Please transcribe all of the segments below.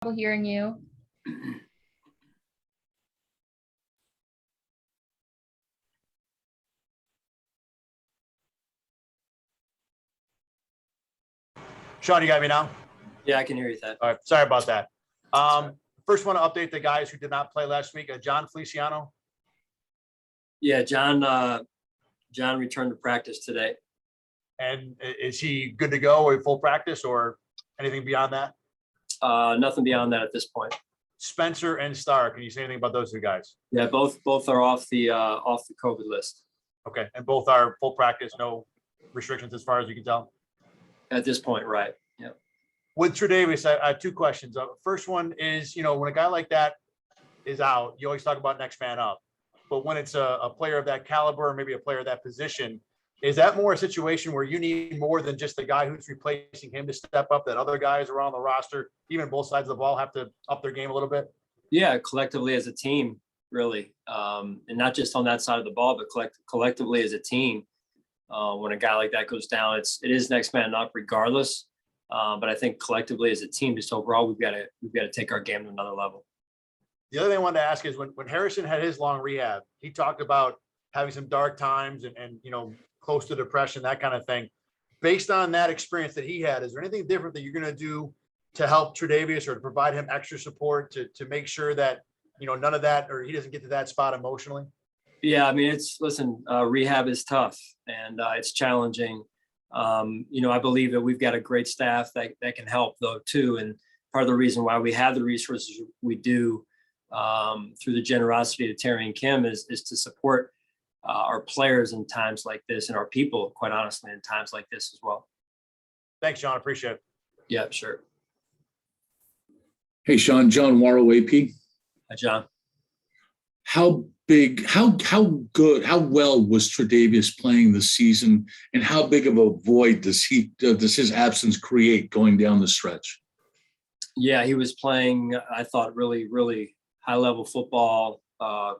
hearing you. Sean, you got me now? Yeah, I can hear you, Thad. All right. Sorry about that. First, want to update the guys who did not play last week. John Feliciano. Yeah, John returned to practice today. And is he good to go or full practice or anything beyond that? Nothing beyond that at this point. Spencer and Starr, can you say anything about those two guys? Yeah, both are off the COVID list. Okay, and both are full practice, no restrictions as far as you can tell? At this point, right. Yeah. With Tre'Davious, I have two questions. First one is, when a guy like that is out, you always talk about next man up. But when it's a player of that caliber, or maybe a player of that position, is that more a situation where you need more than just the guy who's replacing him to step up, that other guys around the roster, even both sides of the ball, have to up their game a little bit? Yeah, collectively as a team, really. And not just on that side of the ball, but collectively as a team. When a guy like that goes down, it is next man up regardless. But I think collectively as a team, just overall, we've got to take our game to another level. The other thing I wanted to ask is when Harrison had his long rehab, he talked about having some dark times and close to depression, that kind of thing. Based on that experience that he had, is there anything different that you're going to do to help Tre'Davious or to provide him extra support to make sure that, none of that, or he doesn't get to that spot emotionally? Yeah, I mean, rehab is tough and it's challenging. I believe that we've got a great staff that can help though too. And part of the reason why we have the resources we do through the generosity of Terry and Kim is to support our players in times like this and our people, quite honestly, in times like this as well. Thanks, John. Appreciate it. Yeah, sure. Hey, Sean, John Warrow, AP. Hi, John. How big, how good, how well was Tre'Davious playing this season, and how big of a void does his absence create going down the stretch? Yeah, he was playing, I thought, really, really high-level football,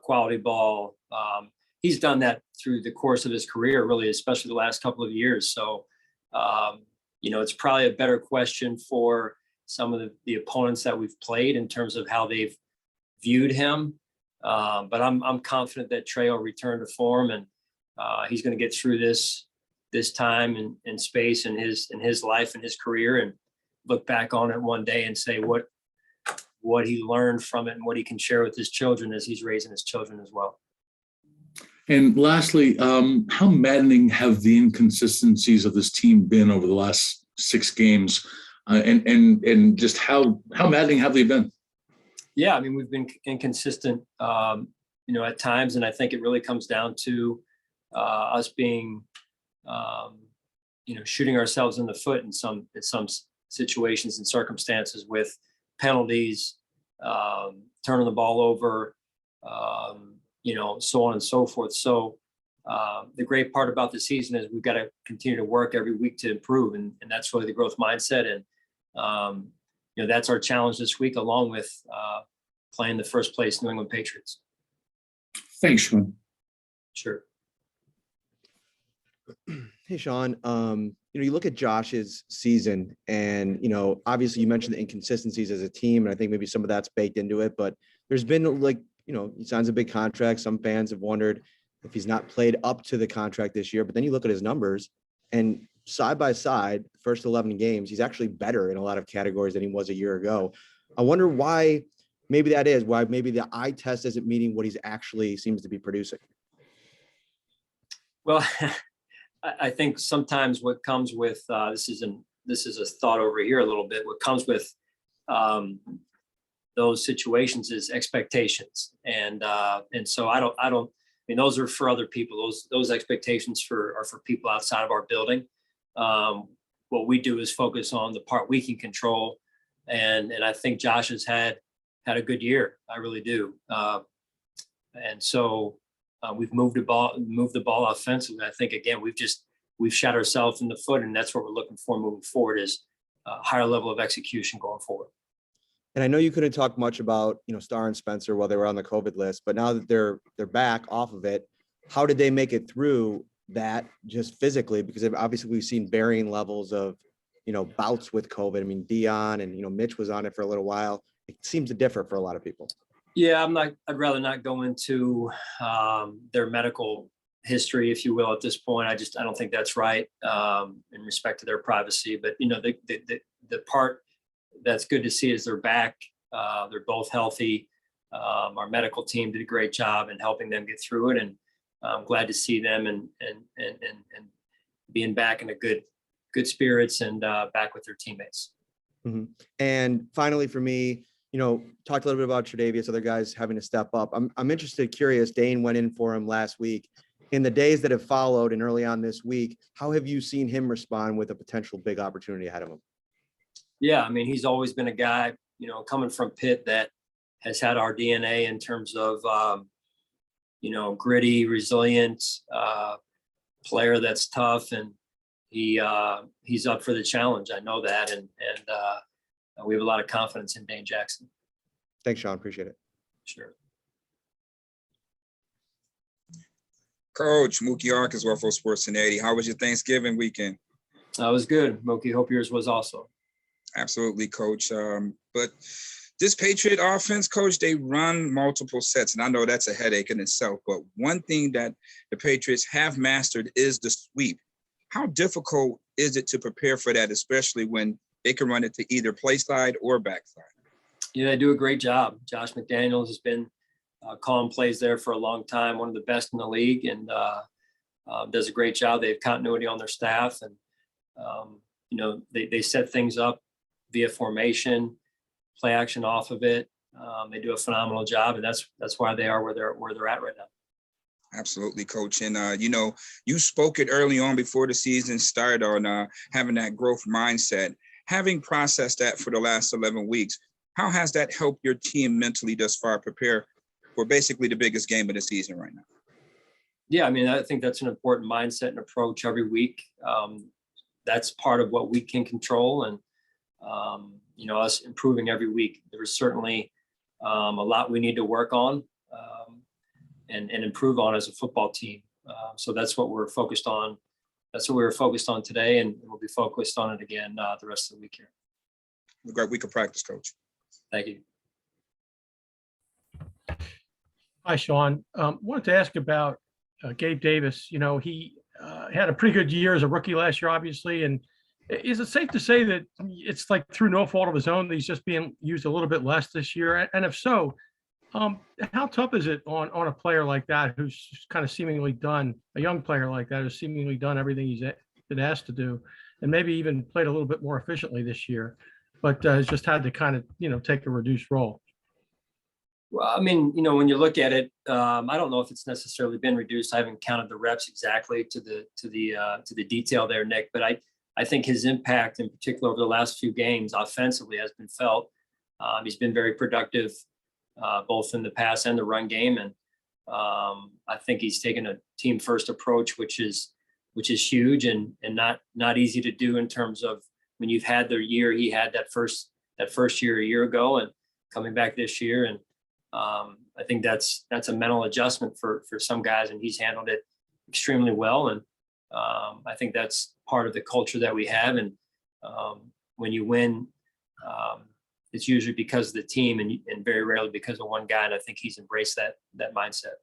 quality ball. He's done that through the course of his career, really, especially the last couple of years. So, it's probably a better question for some of the opponents that we've played in terms of how they've viewed him. But I'm confident that Trey will return to form, and he's going to get through this time and space in his life and his career, and look back on it one day and say what he learned from it and what he can share with his children as he's raising his children as well. And lastly, how maddening have the inconsistencies of this team been over the last 6 games, and just how maddening have they been? Yeah, I mean, we've been inconsistent, at times, and I think it really comes down to us being, shooting ourselves in the foot in some situations and circumstances with penalties, turning the ball over, so on and so forth. So the great part about the season is we've got to continue to work every week to improve, and that's really the growth mindset. And that's our challenge this week, along with playing the first place New England Patriots. Thanks, Sean. Sure. Hey, Sean. You look at Josh's season, and obviously you mentioned the inconsistencies as a team, and I think maybe some of that's baked into it. But there's been he signs a big contract. Some fans have wondered if he's not played up to the contract this year. But then you look at his numbers, and side by side, first 11 games, he's actually better in a lot of categories than he was a year ago. I wonder why maybe that is, why maybe the eye test isn't meeting what he's actually seems to be producing. Well, I think sometimes what comes with this is a thought over here a little bit. What comes with those situations is expectations, and so I don't. I mean, those are for other people. Those expectations are for people outside of our building. What we do is focus on the part we can control, and I think Josh has had a good year. I really do, and so we've moved the ball offensively. I think again we've shot ourselves in the foot, and that's what we're looking for moving forward is a higher level of execution going forward. And I know you couldn't talk much about, Starr and Spencer while they were on the COVID list, but now that they're back off of it, how did they make it through that just physically? Because obviously we've seen varying levels of, bouts with COVID. I mean, Dion and, Mitch was on it for a little while. It seems to differ for a lot of people. Yeah, I'd rather not go into their medical history, if you will, at this point. I don't think that's right in respect to their privacy. But, the part that's good to see is they're back. They're both healthy. Our medical team did a great job in helping them get through it. And I'm glad to see them and being back in a good spirits and back with their teammates. Mm-hmm. And finally, for me, talked a little bit about Tre'Davious, other guys having to step up. I'm interested, curious. Dane went in for him last week. In the days that have followed and early on this week, how have you seen him respond with a potential big opportunity ahead of him? Yeah, I mean, he's always been a guy, coming from Pitt that has had our DNA in terms of, gritty, resilient player that's tough, and he's up for the challenge. I know that, and we have a lot of confidence in Dane Jackson. Thanks, Sean. Appreciate it. Sure. Coach, Mookie Arkansas for Sports 1080. How was your Thanksgiving weekend? That was good. Mookie, hope yours was also. Absolutely, Coach. But this Patriot offense, Coach, they run multiple sets, and I know that's a headache in itself. But one thing that the Patriots have mastered is the sweep. How difficult is it to prepare for that, especially when they can run it to either play side or backside? Yeah, they do a great job. Josh McDaniels has been calling plays there for a long time, one of the best in the league, and does a great job. They have continuity on their staff, and they set things up via formation, play action off of it. They do a phenomenal job, and that's why they are where they're at right now. Absolutely, Coach. And, you spoke it early on before the season started on having that growth mindset. Having processed that for the last 11 weeks, how has that helped your team mentally thus far prepare for basically the biggest game of the season right now? Yeah, I mean, I think that's an important mindset and approach every week. That's part of what we can control, and us improving every week. There's certainly a lot we need to work on and improve on as a football team. So that's what we're focused on. That's what we were focused on today, and we'll be focused on it again the rest of the week here. A great week of practice, Coach. Thank you. Hi, Sean. Wanted to ask about Gabe Davis. He had a pretty good year as a rookie last year, obviously. And is it safe to say that it's like through no fault of his own that he's just being used a little bit less this year? And if so, how tough is it on a player like that who's kind of seemingly done, a young player like that who's seemingly done everything he's been asked to do, and maybe even played a little bit more efficiently this year, but has just had to kind of, take a reduced role? Well, I mean, when you look at it, I don't know if it's necessarily been reduced. I haven't counted the reps exactly to the detail there, Nick. But I think his impact, in particular over the last few games, offensively, has been felt. He's been very productive, both in the pass and the run game, and I think he's taken a team first approach, which is huge and not easy to do in terms of when you've had the year he had that first year a year ago and coming back this year. And I think that's a mental adjustment for some guys, and he's handled it extremely well. And I think that's part of the culture that we have. And when you win, it's usually because of the team and very rarely because of one guy. And I think he's embraced that mindset.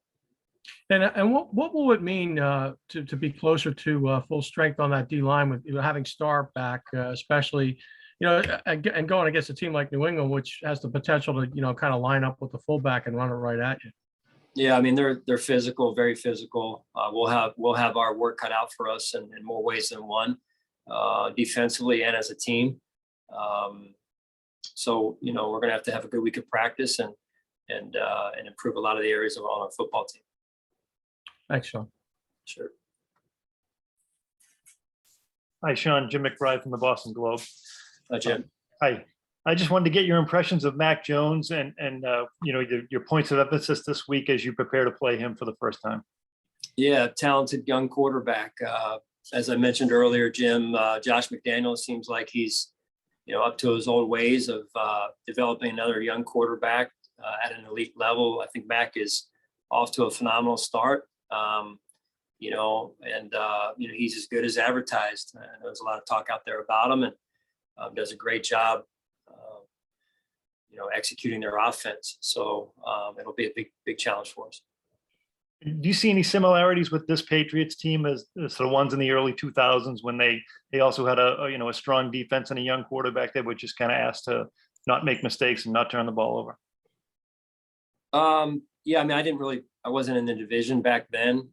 And what will it mean to be closer to full strength on that D line with having Starr back, especially, and going against a team like New England, which has the potential to, kind of line up with the fullback and run it right at you? Yeah, I mean, they're physical, very physical. We'll have our work cut out for us in more ways than one, defensively and as a team. So, we're going to have a good week of practice and improve a lot of the areas on our football team. Thanks, Sean. Sure. Hi, Sean. Jim McBride from the Boston Globe. Hi, Jim. Hi. I just wanted to get your impressions of Mac Jones and your points of emphasis this week as you prepare to play him for the first time. Yeah, talented young quarterback. As I mentioned earlier, Jim, Josh McDaniels seems like he's, up to his old ways of developing another young quarterback at an elite level. I think Mac is off to a phenomenal start. He's as good as advertised. There's a lot of talk out there about him, and does a great job, executing their offense. So it'll be a big challenge for us. Do you see any similarities with this Patriots team as the ones in the early 2000s when they also had a strong defense and a young quarterback that were just kind of asked to not make mistakes and not turn the ball over? Yeah, I mean, I wasn't in the division back then,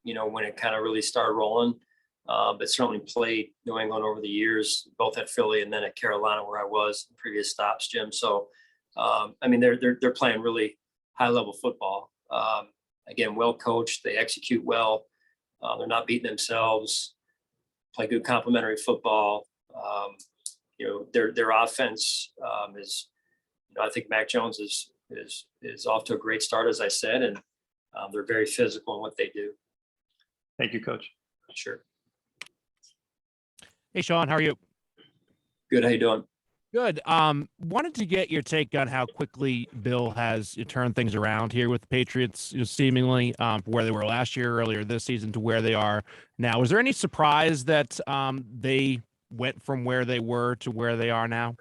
when it kind of really started rolling, but certainly played New England over the years, both at Philly and then at Carolina, where I was in previous stops, Jim. So, I mean, they're playing really high level football. Again, well coached, they execute well. They're not beating themselves, play good complementary football. Their offense is, I think Mac Jones is off to a great start, as I said, and they're very physical in what they do. Thank you, Coach. Sure. Hey, Sean, how are you? Good. How you doing? Good. Wanted to get your take on how quickly Bill has turned things around here with the Patriots, seemingly from where they were last year, earlier this season, to where they are now. Was there any surprise that they went from where they were to where they are now?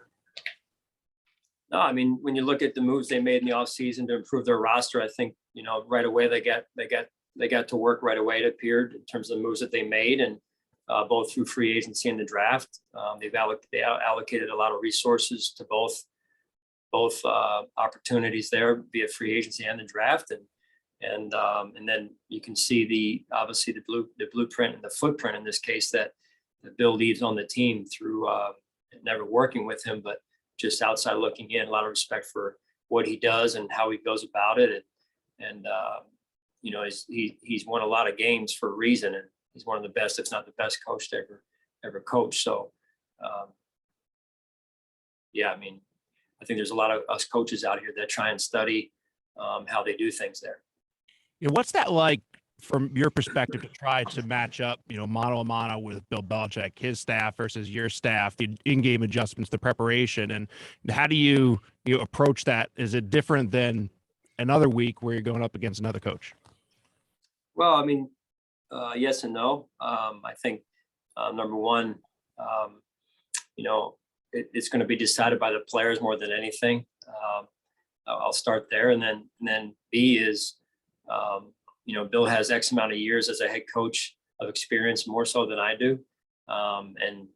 No, I mean, when you look at the moves they made in the offseason to improve their roster, I think, right away they got to work right away, it appeared, in terms of the moves that they made, and both through free agency and the draft. They allocated a lot of resources to both opportunities there via free agency and the draft, and then you can see obviously the blueprint and the footprint in this case that Bill leaves on the team through never working with him, but just outside looking in. A lot of respect for what he does and how he goes about it, and he's won a lot of games for a reason, and he's one of the best, if not the best coach to ever coach. So, I mean, I think there's a lot of us coaches out here that try and study how they do things there. What's that like from your perspective to try to match up, mano a mano with Bill Belichick, his staff versus your staff, the in-game adjustments, the preparation, and how do you approach that? Is it different than another week where you're going up against another coach? Well, I mean, yes and no. I think number one, it's going to be decided by the players more than anything. I'll start there, and then B is, Bill has X amount of years as a head coach of experience, more so than I do. And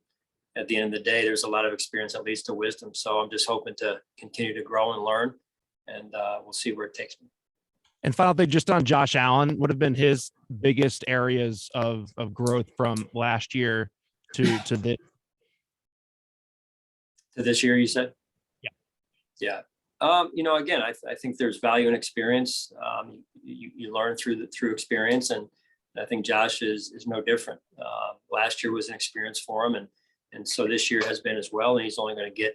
at the end of the day, there's a lot of experience that leads to wisdom. So I'm just hoping to continue to grow and learn, and we'll see where it takes me. And final thing, just on Josh Allen, what have been his biggest areas of growth from last year to this? To this year, you said? Yeah. Yeah. Again, I think there's value in experience. You learn through experience, and I think Josh is no different. Last year was an experience for him, and so this year has been as well. And he's only going to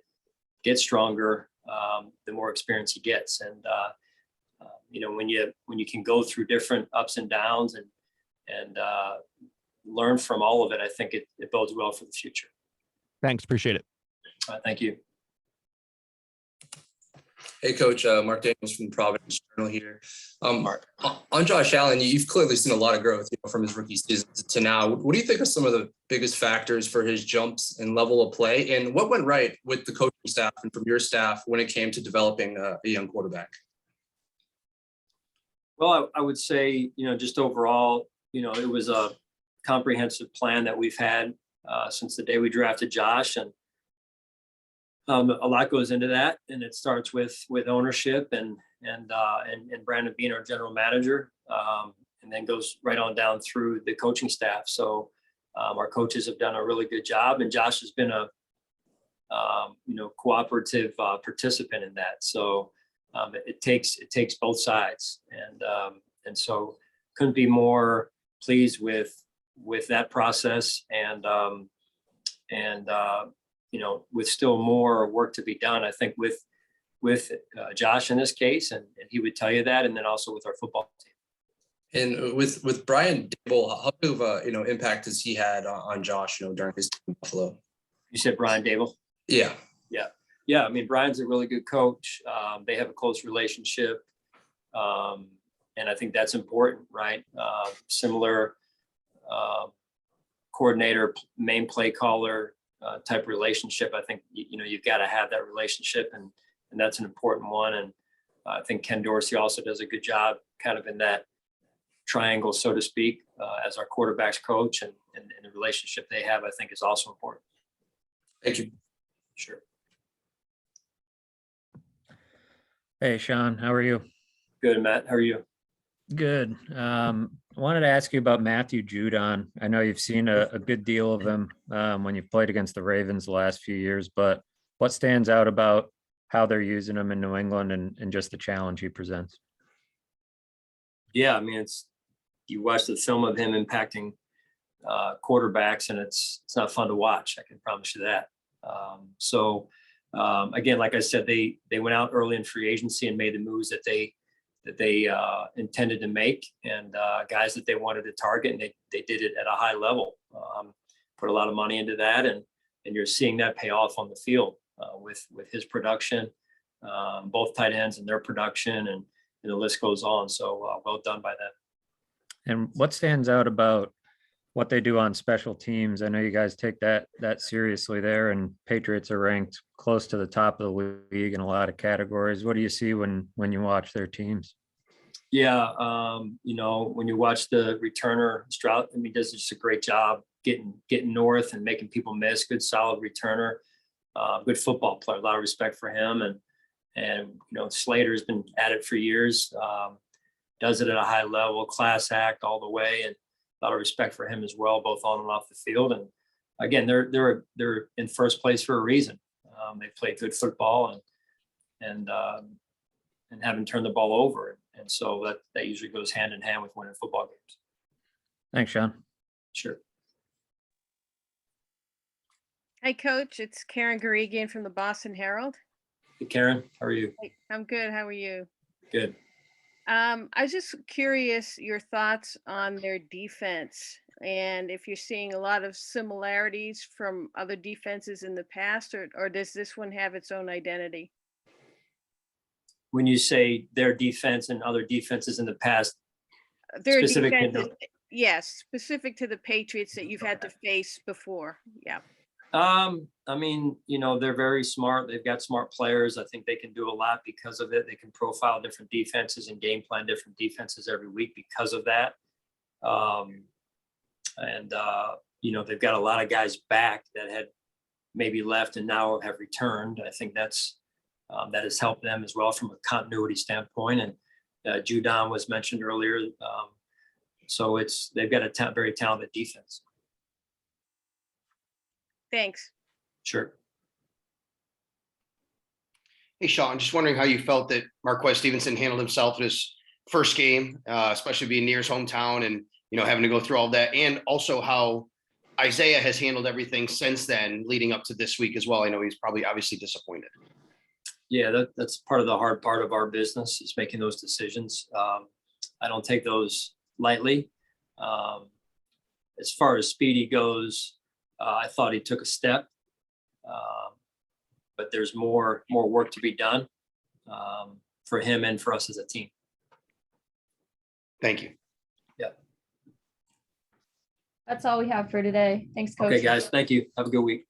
get stronger the more experience he gets. And when you can go through different ups and downs and learn from all of it, I think it bodes well for the future. Thanks, appreciate it. Thank you. Hey, Coach, Mark Daniels from the Providence Journal here. Mark, on Josh Allen, you've clearly seen a lot of growth from his rookie season to now. What do you think are some of the biggest factors for his jumps and level of play? And what went right with the coaching staff and from your staff when it came to developing a young quarterback? Well, I would say, just overall, it was a comprehensive plan that we've had since the day we drafted Josh, and a lot goes into that, and it starts with ownership and Brandon being our general manager, and then goes right on down through the coaching staff. So our coaches have done a really good job, and Josh has been a cooperative participant in that. So it takes both sides, and so couldn't be more pleased with that process, and with still more work to be done, I think with Josh in this case, and he would tell you that, and then also with our football team. And with Brian Dable, how big of a impact has he had on Josh during his time in Buffalo? You said Brian Dable? Yeah. I mean, Brian's a really good coach. They have a close relationship, and I think that's important, right? Similar coordinator, main play caller. type of relationship. I think, you've got to have that relationship, and that's an important one. And I think Ken Dorsey also does a good job kind of in that triangle, so to speak, as our quarterbacks coach, and the relationship they have, I think, is also important. Thank you. Sure. Hey, Sean, how are you? Good, Matt. How are you? Good. I wanted to ask you about Matthew Judon. I know you've seen a good deal of him when you've played against the Ravens the last few years, but what stands out about how they're using him in New England and just the challenge he presents? Yeah, I mean, you watch the film of him impacting quarterbacks, and it's not fun to watch. I can promise you that. Again, like I said, they went out early in free agency and made the moves that they intended to make, and guys that they wanted to target, and they did it at a high level. Put a lot of money into that, and you're seeing that pay off on the field with his production, both tight ends and their production, and the list goes on. So well done by them. And what stands out about what they do on special teams? I know you guys take that seriously there, and Patriots are ranked close to the top of the league in a lot of categories. What do you see when you watch their teams? Yeah, when you watch the returner, Stroud, I mean, does just a great job getting north and making people miss. Good, solid returner, good football player. A lot of respect for him, and Slater's been at it for years. Does it at a high level, class act all the way, and a lot of respect for him as well, both on and off the field. And again, they're in first place for a reason. They play good football and haven't turned the ball over. And so that usually goes hand in hand with winning football games. Thanks, Sean. Sure. Hi, Coach. It's Karen Garegian from the Boston Herald. Hey, Karen, how are you? Hey, I'm good. How are you? Good. I was just curious your thoughts on their defense, and if you're seeing a lot of similarities from other defenses in the past, or does this one have its own identity? When you say their defense and other defenses in the past, Their specific to defense, yes, specific to the Patriots that you've had to face before. Yeah. I mean, they're very smart. They've got smart players. I think they can do a lot because of it. They can profile different defenses and game plan different defenses every week because of that. They've got a lot of guys back that had maybe left and now have returned. I think that has helped them as well from a continuity standpoint. And Judon was mentioned earlier. So they've got a very talented defense. Thanks. Sure. Hey, Sean, just wondering how you felt that Marquez Stevenson handled himself in his first game, especially being near his hometown and, having to go through all that, and also how Isaiah has handled everything since then leading up to this week as well. I know he's probably obviously disappointed. Yeah, that's part of the hard part of our business is making those decisions. I don't take those lightly. As far as Speedy goes, I thought he took a step, but there's more work to be done for him and for us as a team. Thank you. Yeah. That's all we have for today. Thanks, Coach. Okay, guys. Thank you. Have a good week.